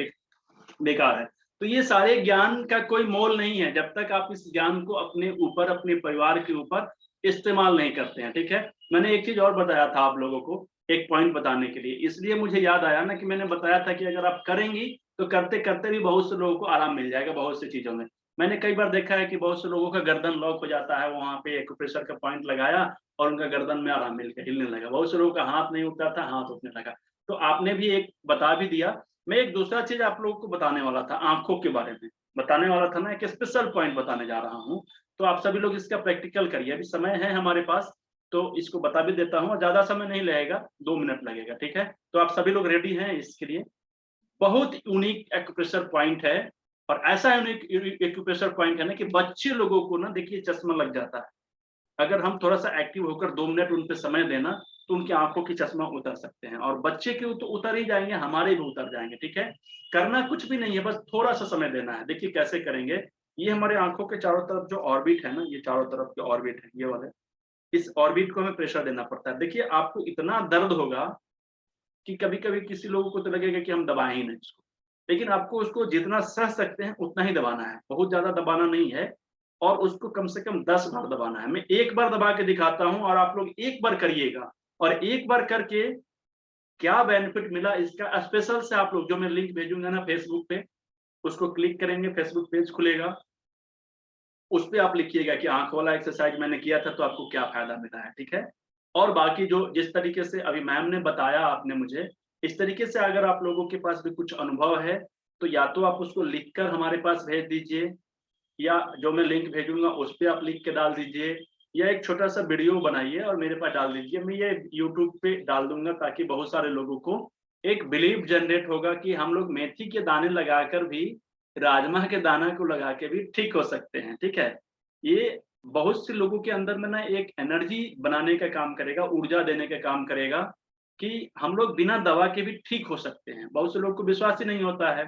बेकार है। तो ये सारे ज्ञान का कोई मोल नहीं है जब तक आप इस ज्ञान को अपने ऊपर, अपने परिवार के ऊपर इस्तेमाल नहीं करते हैं, ठीक है? मैंने एक चीज और बताया था आप लोगों को, एक पॉइंट बताने के लिए, इसलिए मुझे याद आया ना कि मैंने बताया था कि अगर आप करेंगी तो करते करते भी बहुत से लोगों को आराम मिल जाएगा बहुत सी चीजों में। मैंने कई बार देखा है कि बहुत से लोगों का गर्दन लॉक हो जाता है, वहां पे एक्यूप्रेशर का पॉइंट लगाया और उनका गर्दन में आराम मिल के हिलने लगा। बहुत से लोगों का हाथ नहीं उठता था, हाथ उठने लगा। तो आपने भी एक बता भी दिया। मैं एक दूसरा चीज आप लोगों को बताने वाला था, आंखों के बारे में बताने वाला था ना, एक स्पेशल पॉइंट बताने जा रहा हूँ। तो आप सभी लोग इसका प्रैक्टिकल करिए, अभी समय है हमारे पास, तो इसको बता भी देता हूँ और ज्यादा समय नहीं लगेगा, 2 मिनट लगेगा, ठीक है? तो आप सभी लोग रेडी हैं इसके लिए? बहुत यूनिक एक्यूप्रेशर पॉइंट है, और ऐसा यूनिक एक्यूप्रेशर पॉइंट है ना कि बच्चे लोगों को ना देखिए चश्मा लग जाता है। अगर हम थोड़ा सा एक्टिव होकर 2 मिनट उन पे समय देना तो उनकी आंखों की चश्मा उतर सकते हैं, और बच्चे के तो उतर ही जाएंगे, हमारे भी उतर जाएंगे, ठीक है? करना कुछ भी नहीं है, बस थोड़ा सा समय देना है। देखिए कैसे करेंगे। ये हमारे आंखों के चारों तरफ जो ऑर्बिट है ना, ये चारों तरफ के ऑर्बिट है ये वाले, इस ऑर्बिट को हमें प्रेशर देना पड़ता है। देखिए आपको इतना दर्द होगा कि कभी कभी किसी लोगों को तो लगेगा कि हम दबाएं ही नहीं इसको, लेकिन आपको उसको जितना सह सकते हैं उतना ही दबाना है, बहुत ज्यादा दबाना नहीं है, और उसको कम से कम 10 बार दबाना है। मैं एक बार दबा के दिखाता हूं और आप लोग एक बार करिएगा, और एक बार करके क्या बेनिफिट मिला इसका स्पेशल से आप लोग, जो मैं लिंक भेजूंगा ना फेसबुक पे, उसको क्लिक करेंगे, फेसबुक पेज खुलेगा, उस पे आप लिखिएगा कि आंख वाला एक्सरसाइज मैंने किया था तो आपको क्या फायदा मिला है, ठीक है? और बाकी जो जिस तरीके से अभी मैम ने बताया आपने मुझे, इस तरीके से अगर आप लोगों के पास भी कुछ अनुभव है तो या तो आप उसको लिखकर हमारे पास भेज दीजिए, या जो मैं लिंक भेजूंगा उस पे आप लिख के डाल दीजिए, या एक छोटा सा वीडियो बनाइए और मेरे पास डाल दीजिए। मैं ये यूट्यूब पे डाल दूंगा ताकि बहुत सारे लोगों को एक बिलीव जनरेट होगा कि हम लोग मेथी के दाने लगाकर भी, राजमा के दाना को लगा के भी ठीक हो सकते हैं, ठीक है? ये बहुत से लोगों के अंदर में ना एक एनर्जी बनाने का काम करेगा, ऊर्जा देने का काम करेगा, कि हम लोग बिना दवा के भी ठीक हो सकते हैं। बहुत से लोग को विश्वास ही नहीं होता है,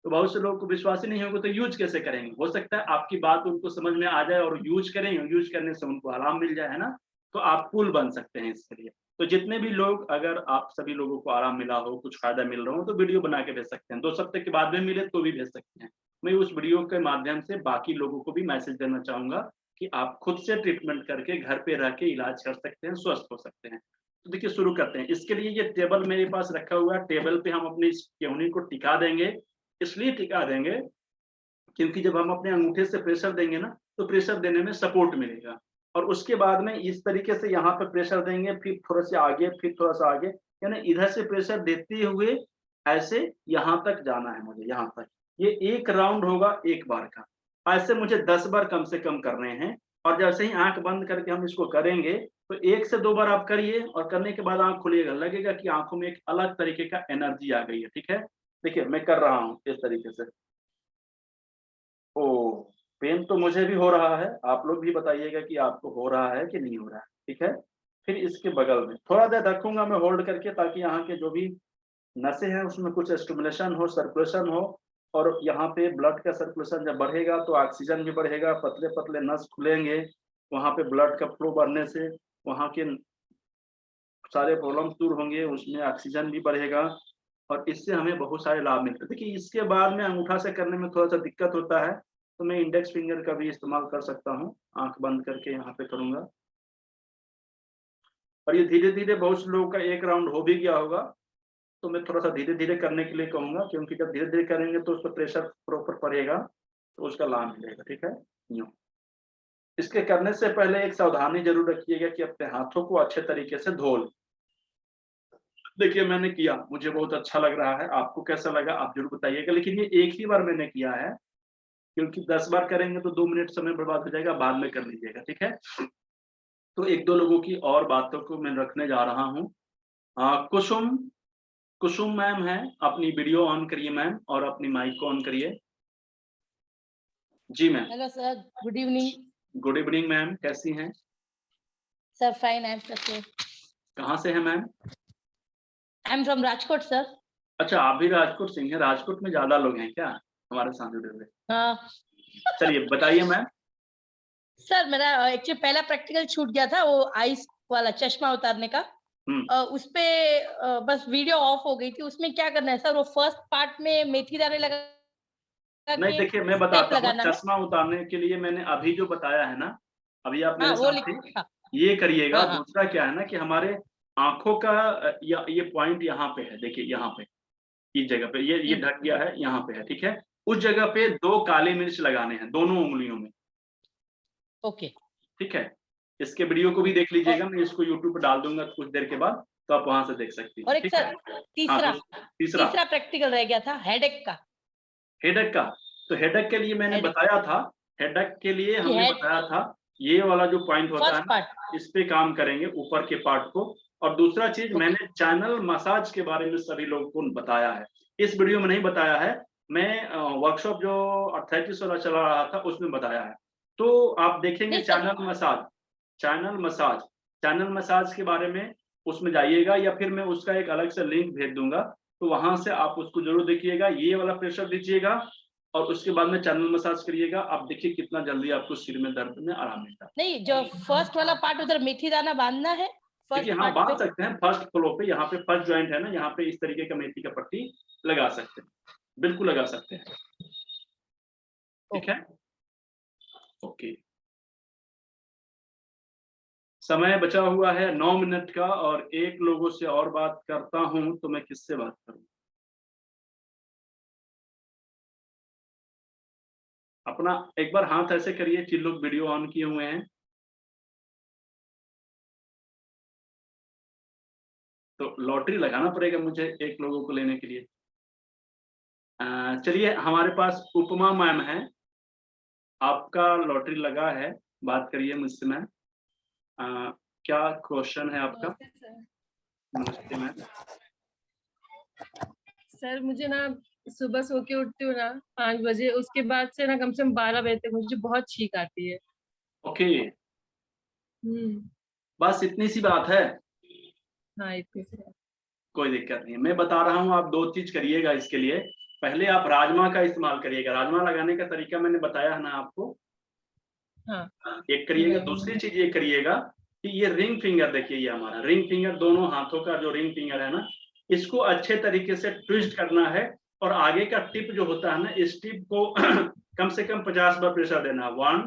तो बहुत से लोगों को विश्वास ही नहीं होगा तो यूज कैसे करेंगे? हो सकता है आपकी बात उनको समझ में आ जाए और यूज करें, यूज करने से उनको आराम मिल जाए, है ना? तो आप पुल बन सकते हैं इसके लिए। तो जितने भी लोग, अगर आप सभी लोगों को आराम मिला हो, कुछ फायदा मिल रहा हो, तो वीडियो बना के भेज सकते हैं। 2 सप्ताह के बाद में मिले तो भी भेज सकते हैं। मैं उस वीडियो के माध्यम से बाकी लोगों को भी मैसेज देना चाहूंगा कि आप खुद से ट्रीटमेंट करके घर पे रह के इलाज कर सकते हैं, स्वस्थ हो सकते हैं। तो देखिए शुरू करते हैं। इसके लिए ये टेबल मेरे पास रखा हुआ है, टेबल पे हम अपनी इस केहूनी को टिका देंगे। इसलिए टिका देंगे क्योंकि जब हम अपने अंगूठे से प्रेशर देंगे ना, तो प्रेशर देने में सपोर्ट मिलेगा। और उसके बाद में इस तरीके से यहाँ पे प्रेशर देंगे, फिर थोड़ा सा आगे, फिर थोड़ा सा आगे, यानी इधर से प्रेशर देते हुए ऐसे यहाँ तक जाना है मुझे, यहाँ तक। ये 1 राउंड होगा 1 बार का। ऐसे मुझे 10 बार कम से कम करने हैं। और जैसे ही आँख बंद करके हम इसको करेंगे, तो 1 से 2 बार आप करिए और करने के बाद आँख खोलिएगा, लगेगा कि आँखों में एक अलग तरीके का एनर्जी आ गई है, ठीक है? देखिए मैं कर रहा हूँ इस तरीके से। ओह! पेन तो मुझे भी हो रहा है, आप लोग भी बताइएगा कि आपको हो रहा है कि नहीं हो रहा है, ठीक है? फिर इसके बगल में थोड़ा देर रखूँगा मैं होल्ड करके, ताकि यहाँ के जो भी नसें हैं उसमें कुछ स्टिमुलेशन हो, सर्कुलेशन हो। और यहाँ पे ब्लड का सर्कुलेशन जब बढ़ेगा तो ऑक्सीजन भी बढ़ेगा, पतले-पतले नस खुलेंगे, वहाँ पे ब्लड का फ्लो बढ़ने से वहाँ के सारे प्रॉब्लम्स दूर होंगे, उसमें ऑक्सीजन भी बढ़ेगा और इससे हमें बहुत सारे लाभ मिलते हैं। देखिए इसके बाद में अंगूठा से करने में थोड़ा-सा दिक्कत होता है, तो मैं इंडेक्स फिंगर का भी इस्तेमाल कर सकता हूँ। आँख बंद करके यहाँ पे करूँगा। और ये धीरे-धीरे बहुत से लोगों का 1 राउंड हो भी गया होगा, तो मैं थोड़ा-सा धीरे-धीरे करने के लिए कहूँगा, क्योंकि जब धीरे-धीरे करेंगे तो उस पे प्रेशर प्रॉपर पड़ेगा, तो उसका लाभ मिलेगा, ठीक है? यूँ। इसके करने से पहले एक सावधानी ज़रूर रखिएगा कि अपने हाथों को अच्छे तरीके से धो लें। देखिए मैंने किया, मुझे बहुत अच्छा लग रहा है, आपको कैसा लगा आप ज़रूर बताइएगा। लेकिन ये एक ही बार मैंने किया है, क्योंकि 10 बार करेंगे तो 2 मिनट समय बर्बाद हो जाएगा, बाद में कर लीजिएगा, ठीक है? तो 1-2 लोगों की और बातों को मैं रखने जा रहा हूँ। कुसुम कुसुम मैम हैं, अपनी वीडियो ऑन करिए मैम और अपनी माइक को ऑन करिए। जी ma'am. Hello sir, good evening. Good evening ma'am, कैसी हैं? Sir fine, I am sir. कहाँ से हैं ma'am? I am from Rajkot sir. अच्छा, आप भी राजकोट से हैं? राजकोट में ज़्यादा लोग हैं क्या हमारे साथ जुड़े हुए? हाँ चलिए बताइए मैम। सर, मेरा एक्चुअली पहला प्रैक्टिकल छूट गया था, वो आइस वाला चश्मा उतारने का। उस पे बस वीडियो ऑफ हो गई थी। उसमें क्या करना है सर? वो फर्स्ट पार्ट में मेथी दाने लगा नहीं के देखिए मैं टेप बताता हूँ, लगाना है। चश्मा उतारने के लिए मैंने अभी जो बताया है ना, अभी आप मेरे हाँ, वो साथ थे, लिखा। ये करिएगा। हाँ, हाँ। दूसरा क्या है ना कि हमारे आँखों का ये पॉइंट यहाँ पे है, देखिए यहाँ पे, इस जगह पे ये ढक गया है, यहाँ पे है, ठीक है? उस जगह पे 2 काली मिर्च लगाने हैं, दोनों उँगलियों में, ओके। ठीक है? इसके वीडियो को भी देख लीजिएगा, मैं इसको यूट्यूब पे डाल दूँगा कुछ देर के बाद, तो आप वहाँ से देख सकती और हैं, एक ठीक सर है? तीसरा तीसरा तीसरा प्रैक्टिकल रह गया था हेडेक का। हेडेक का, तो हेडेक के लिए मैंने हेडेक बताया था, हेडेक के लिए कि हमने हेड बताया था, ये वाला जो पॉइंट होता है फर्स्ट ना, पार्ट। इस पे काम करेंगे ऊपर के पार्ट को। और दूसरा चीज़ ओके। मैंने चैनल मसाज के बारे में सभी लोगों को बताया है। इस वीडियो में नहीं बताया है, मैं वर्कशॉप जो आर्थराइटिस वाला चला रहा था उसमें बताया है। तो आप देखेंगे नहीं सर, चैनल मसाज के बारे में उसमें जाइएगा, या फिर मैं उसका एक अलग से लिंक भेज दूँगा, तो वहाँ से आप उसको ज़रूर देखिएगा। ये वाला प्रेशर दीजिएगा और उसके बाद में चैनल मसाज करिएगा। आप देखिए कितना जल्दी आपको सिर में दर्द में आराम मिलता है। नहीं जो फर्स्ट वाला पार्ट उधर मेथी दाना बांधना है फर्स्ट देखिए हाँ, पार्ट बांध पे। सकते हैं फर्स्ट फ्लोर पे, यहाँ पे फर्स्ट जॉइंट है ना, यहाँ पे इस तरीके का मेथी का पट्टी लगा सकते हैं, बिल्कुल लगा सकते हैं, ठीक है? ओके, समय बचा हुआ है 9 मिनट का और 1 लोगों से और बात करता हूँ, तो मैं किससे बात करूँ? अपना एक बार हाथ ऐसे करिए जिन लोग वीडियो ऑन किए हुए हैं। तो लॉटरी लगाना पड़ेगा मुझे 1 लोगों को लेने के लिए। चलिए हमारे पास उपमा मैम है, आपका लॉटरी लगा है, बात करिए मुझसे मैम। क्या क्वेश्चन है आपका? नमस्ते मैम। सर मुझे ना सुबह सो के उठती हूँ ना 5 बजे, उसके बाद से ना कम से कम 12 बजे तक मुझे बहुत छींक आती है। ओके, बस इतनी सी बात है। हाँ इतनी सी बात। कोई दिक्कत नहीं है। मैं बता रहा हूँ, आप 2 चीज करिएगा इसके लिए। पहले आप राजमा का इस्तेमाल करिएगा। राजमा लगाने का तरीका मैंने बताया है ना आपको। हाँ। एक करिएगा। दूसरी चीज ये करिएगा कि ये रिंग फिंगर, देखिए ये हमारा रिंग फिंगर, दोनों हाथों का जो रिंग फिंगर है ना, इसको अच्छे तरीके से ट्विस्ट करना है। और आगे का टिप जो होता है ना, इस टिप को कम से कम 50 बार प्रेशर देना है। 1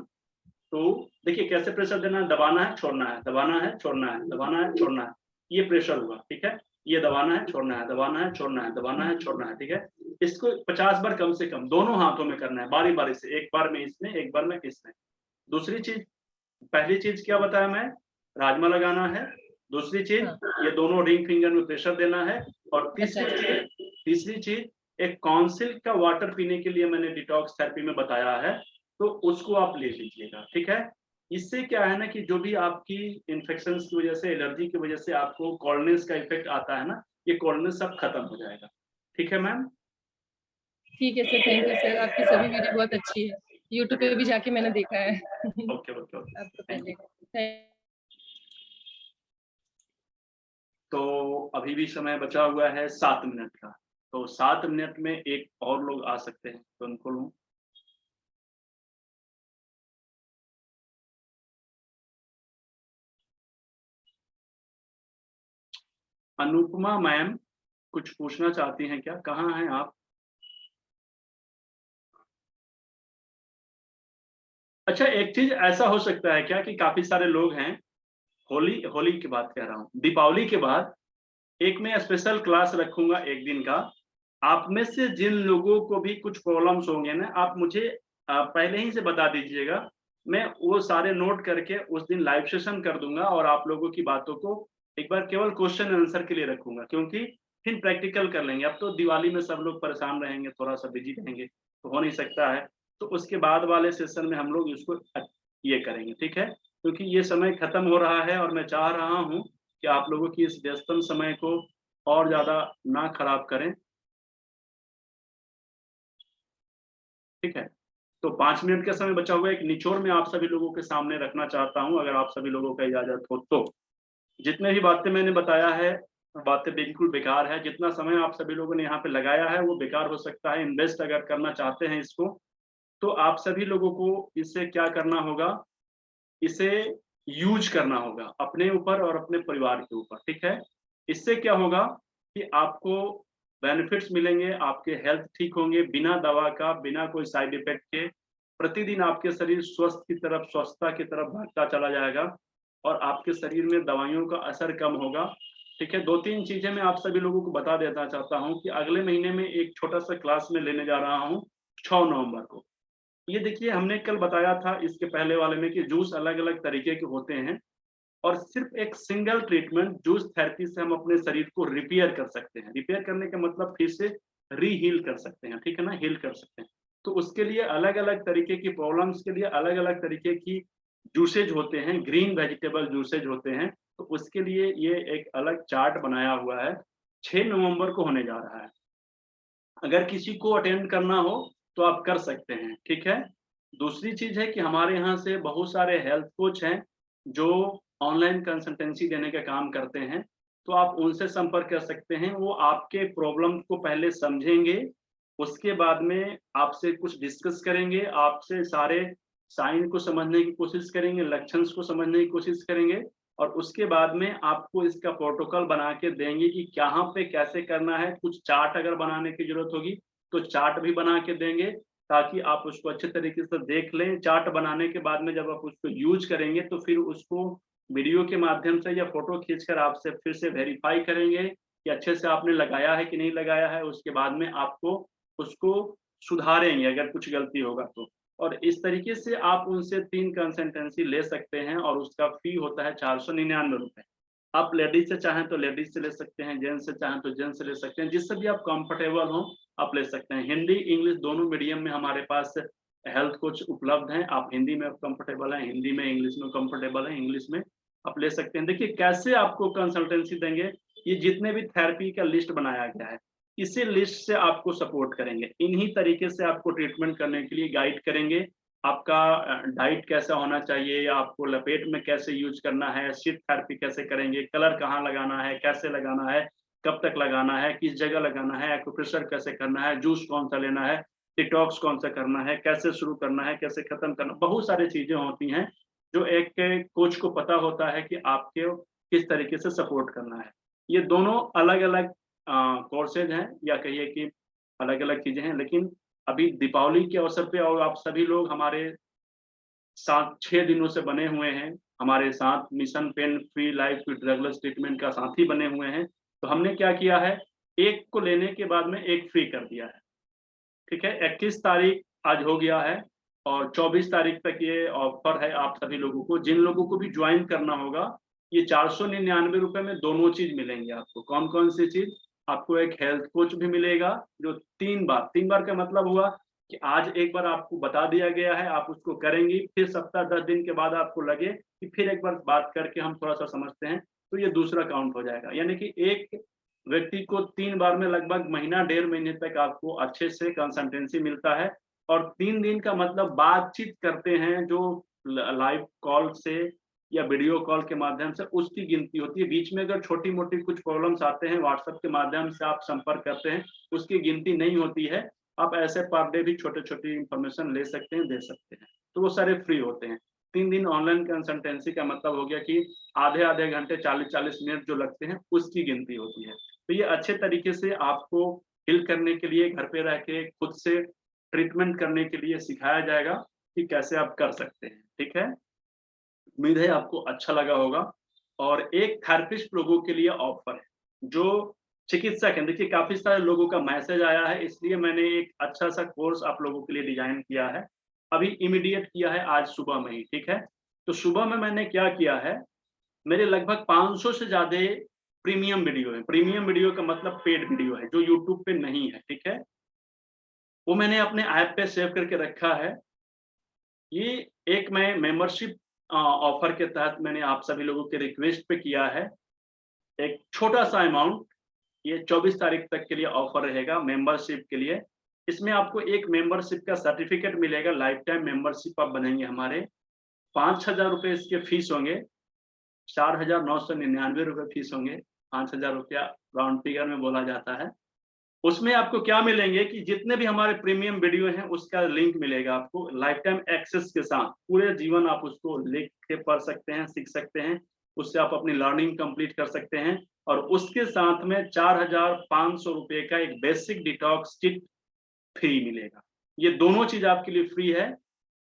2, देखिए कैसे प्रेशर देना है, दबाना है, छोड़ना है, दबाना है, छोड़ना है, दबाना है, छोड़ना है, ये प्रेशर हुआ, ठीक है। ये दबाना है, छोड़ना है, दबाना है, छोड़ना है, दबाना है, छोड़ना है, ठीक है। इसको 50 बार कम से कम दोनों हाथों में करना है, बारी बारी से, एक बार में इसमें, एक बार में इसमें। दूसरी चीज, पहली चीज क्या बताया मैं, राजमा लगाना है। दूसरी चीज, ये दोनों रिंग फिंगर में प्रेशर देना है। और तीसरी चीज एक कॉन्सिल का वाटर पीने के लिए मैंने डिटॉक्स थेरेपी में बताया है, तो उसको आप ले लीजिएगा, ठीक है। इससे क्या है ना कि जो भी आपकी इन्फेक्शन की वजह से, एलर्जी की वजह से आपको कोल्डनेस का इफेक्ट आता है ना, ये कोल्डनेस सब खत्म हो जाएगा, ठीक है मैम। ठीक है सर, थैंक यू सर, आपकी सभी वीडियो बहुत अच्छी है, यूट्यूब पे भी जाके मैंने देखा है। ओके ओके ओके, आपको थैंक यू। पहले तो अभी भी समय बचा हुआ है 7 मिनट का, तो 7 मिनट में एक और लोग आ सकते हैं, तो उनको लूं। अनुपमा मैम कुछ पूछना चाहती हैं क्या? कहाँ हैं आप? अच्छा, एक चीज ऐसा हो सकता है क्या कि काफी सारे लोग हैं, होली की बात कह रहा हूँ, दीपावली के बाद एक मैं स्पेशल क्लास रखूंगा एक दिन का। आप में से जिन लोगों को भी कुछ प्रॉब्लम्स होंगे ना, आप मुझे पहले ही से बता दीजिएगा। मैं वो सारे नोट करके उस दिन लाइव सेशन कर दूंगा और आप लोगों की बातों को एक बार केवल क्वेश्चन आंसर के लिए रखूंगा, क्योंकि फिर प्रैक्टिकल कर लेंगे। अब तो दिवाली में सब लोग परेशान रहेंगे, थोड़ा सा बिजी रहेंगे, तो हो नहीं सकता है। तो उसके बाद वाले सेशन में हम लोग इसको ये करेंगे, ठीक है। क्योंकि ये समय खत्म हो रहा है और मैं चाह रहा हूँ कि आप लोगों की इस व्यस्तम समय को और ज्यादा ना खराब करें, ठीक है। तो 5 मिनट का समय बचा हुआ है, एक निचोड़ में आप सभी लोगों के सामने रखना चाहता हूं, अगर आप सभी लोगों का इजाजत हो तो। जितने भी बातें मैंने बताया है, बातें बिल्कुल बेकार है। जितना समय आप सभी लोगों ने यहाँ पे लगाया है वो बेकार हो सकता है। इन्वेस्ट अगर करना चाहते हैं इसको, तो आप सभी लोगों को इससे क्या करना होगा, इसे यूज करना होगा अपने ऊपर और अपने परिवार के ऊपर, ठीक है। इससे क्या होगा कि आपको बेनिफिट्स मिलेंगे, आपके हेल्थ ठीक होंगे, बिना दवा का, बिना कोई साइड इफेक्ट के। प्रतिदिन आपके शरीर स्वस्थ की तरफ, स्वस्थता की तरफ भागता चला जाएगा और आपके शरीर में दवाइयों का असर कम होगा, ठीक है। 2-3 चीजें मैं आप सभी लोगों को बता देना चाहता हूँ कि अगले महीने में एक छोटा सा क्लास में लेने जा रहा हूँ 6 नवंबर को। ये देखिए, हमने कल बताया था इसके पहले वाले में कि जूस अलग अलग तरीके के होते हैं और सिर्फ एक सिंगल ट्रीटमेंट जूस थेरेपी से हम अपने शरीर को रिपेयर कर सकते हैं। रिपेयर करने का मतलब फिर से रीहील कर सकते हैं, ठीक है ना, हील कर सकते हैं। तो उसके लिए अलग अलग तरीके की प्रॉब्लम्स के लिए अलग अलग तरीके की जूसेज होते हैं, ग्रीन वेजिटेबल जूसेज होते हैं। तो उसके लिए ये एक अलग चार्ट बनाया हुआ है, 6 नवंबर को होने जा रहा है। अगर किसी को अटेंड करना हो तो आप कर सकते हैं, ठीक है। दूसरी चीज है कि हमारे यहाँ से बहुत सारे हेल्थ कोच हैं जो ऑनलाइन कंसल्टेंसी देने का काम करते हैं, तो आप उनसे संपर्क कर सकते हैं। वो आपके प्रॉब्लम को पहले समझेंगे, उसके बाद में आपसे कुछ डिस्कस करेंगे, आपसे सारे साइन को समझने की कोशिश करेंगे, लक्षण को समझने की कोशिश करेंगे और उसके बाद में आपको इसका प्रोटोकॉल बना के देंगे कि कहाँ पे कैसे करना है। कुछ चार्ट अगर बनाने की जरूरत होगी तो चार्ट भी बना के देंगे, ताकि आप उसको अच्छे तरीके से देख लें। चार्ट बनाने के बाद में जब आप उसको यूज करेंगे तो फिर उसको वीडियो के माध्यम से या फोटो खींचकर आपसे फिर से वेरीफाई करेंगे कि अच्छे से आपने लगाया है कि नहीं लगाया है। उसके बाद में आपको उसको सुधारेंगे अगर कुछ गलती होगा तो। और इस तरीके से आप उनसे 3 कंसल्टेंसी ले सकते हैं और उसका फी होता है 499 रुपए। आप लेडीज से चाहें तो लेडीज से ले सकते हैं, जेंट्स से चाहें तो जेंट्स से ले सकते हैं, जिससे भी आप कंफर्टेबल हो आप ले सकते हैं। हिंदी इंग्लिश दोनों मीडियम में हमारे पास हेल्थ कोच उपलब्ध हैं। आप हिंदी में कंफर्टेबल हैं, हिंदी में, इंग्लिश में कंफर्टेबल हैं, इंग्लिश में आप ले सकते हैं। देखिए कैसे आपको कंसल्टेंसी देंगे, ये जितने भी थेरेपी का लिस्ट बनाया गया है इसी लिस्ट से आपको सपोर्ट करेंगे। इन्हीं तरीके से आपको ट्रीटमेंट करने के लिए गाइड करेंगे। आपका डाइट कैसा होना चाहिए, आपको लपेट में कैसे यूज करना है, शीट थेरेपी कैसे करेंगे, कलर कहाँ लगाना है, कैसे लगाना है, कब तक लगाना है, किस जगह लगाना है, एक्यूप्रेशर कैसे करना है, जूस कौन सा लेना है, डिटॉक्स कौन सा करना है, कैसे शुरू करना है, कैसे खत्म करना, बहुत सारी चीजें होती हैं जो एक कोच को पता होता है कि आपके किस तरीके से सपोर्ट करना है। ये दोनों अलग अलग कोर्सेज हैं या कहिए कि अलग अलग चीजें हैं, लेकिन अभी दीपावली के अवसर पे और आप सभी लोग हमारे साथ 6 दिनों से बने हुए हैं, हमारे साथ mission pain free life with drugless treatment का साथी बने हुए हैं। तो हमने क्या किया है, एक को लेने के बाद में एक फ्री कर दिया है, ठीक है। 21 तारीख आज हो गया है और 24 तारीख तक ये ऑफर है आप सभी लोगों को। जिन लोगों को भी ज्वाइन करना होगा, ये 499 रुपए में दोनों चीज मिलेंगे आपको। कौन कौन सी चीज? आपको एक हेल्थ कोच भी मिलेगा जो 3 बार का मतलब हुआ कि आज एक बार आपको बता दिया गया है, आप उसको करेंगी, फिर सप्ताह 10 दिन के बाद आपको लगे कि फिर एक बार बात करके हम थोड़ा सा समझते हैं, तो ये दूसरा काउंट हो जाएगा। यानी कि एक व्यक्ति को 3 बार में लगभग महीना 1.5 महीने तक आपको अच्छे से कंसल्टेंसी मिलता है। और 3 दिन का मतलब बातचीत करते हैं जो लाइव कॉल से या वीडियो कॉल के माध्यम से, उसकी गिनती होती है। बीच में अगर छोटी मोटी कुछ प्रॉब्लम्स आते हैं, व्हाट्सएप के माध्यम से आप संपर्क करते हैं, उसकी गिनती नहीं होती है। आप ऐसे पर डे भी छोटे छोटी इंफॉर्मेशन ले सकते हैं, दे सकते हैं, तो वो सारे फ्री होते हैं। 3 दिन ऑनलाइन कंसल्टेंसी का मतलब हो गया कि आधे आधे घंटे 40-40 मिनट जो लगते हैं उसकी गिनती होती है। तो ये अच्छे तरीके से आपको हील करने के लिए घर पे रह के खुद से ट्रीटमेंट करने के लिए सिखाया जाएगा कि कैसे आप कर सकते हैं, ठीक है। उम्मीद है आपको अच्छा लगा होगा। और एक थेरेपिस्ट लोगों के लिए ऑफर है जो चिकित्सक हैं। देखिए काफी सारे लोगों का मैसेज आया है, इसलिए मैंने एक अच्छा सा कोर्स आप लोगों के लिए डिजाइन किया है, अभी इमीडिएट किया है आज सुबह में ही, ठीक है। तो सुबह में मैंने क्या किया है, मेरे लगभग 500 से ज्यादा प्रीमियम वीडियो है। प्रीमियम वीडियो का मतलब पेड वीडियो है जो यूट्यूब पे नहीं है, ठीक है। वो मैंने अपने ऐप पे सेव करके रखा है। ये एक मैं मेंबरशिप ऑफर के तहत मैंने आप सभी लोगों के रिक्वेस्ट पे किया है। एक छोटा सा अमाउंट, ये 24 तारीख तक के लिए ऑफर रहेगा मेंबरशिप के लिए। इसमें आपको एक मेंबरशिप का सर्टिफिकेट मिलेगा, लाइफ टाइम मेंबरशिप आप बनेंगे हमारे। 5,000 रुपये इसके फीस होंगे, 4,999 रुपये फीस होंगे। 5,000 रुपया राउंड फिगर में बोला जाता है। उसमें आपको क्या मिलेंगे कि जितने भी हमारे प्रीमियम वीडियो हैं उसका लिंक मिलेगा आपको लाइफ टाइम एक्सेस के साथ। पूरे जीवन आप उसको लिख के पढ़ सकते हैं, सीख सकते हैं, उससे आप अपनी लर्निंग कंप्लीट कर सकते हैं। और उसके साथ में 4,500 रुपये का एक बेसिक डिटॉक्स किट फ्री मिलेगा। ये दोनों चीज आपके लिए फ्री है।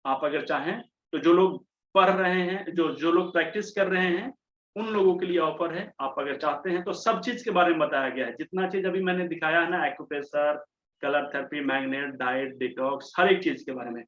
आप अगर चाहें तो जो लोग पढ़ रहे हैं, जो लोग प्रैक्टिस कर रहे हैं, उन लोगों के लिए ऑफर है। आप अगर चाहते हैं तो सब चीज के बारे में बताया गया है, जितना चीज अभी मैंने दिखाया है ना, acupressure, colour therapy, magnet, diet, detox, हर एक चीज के बारे में।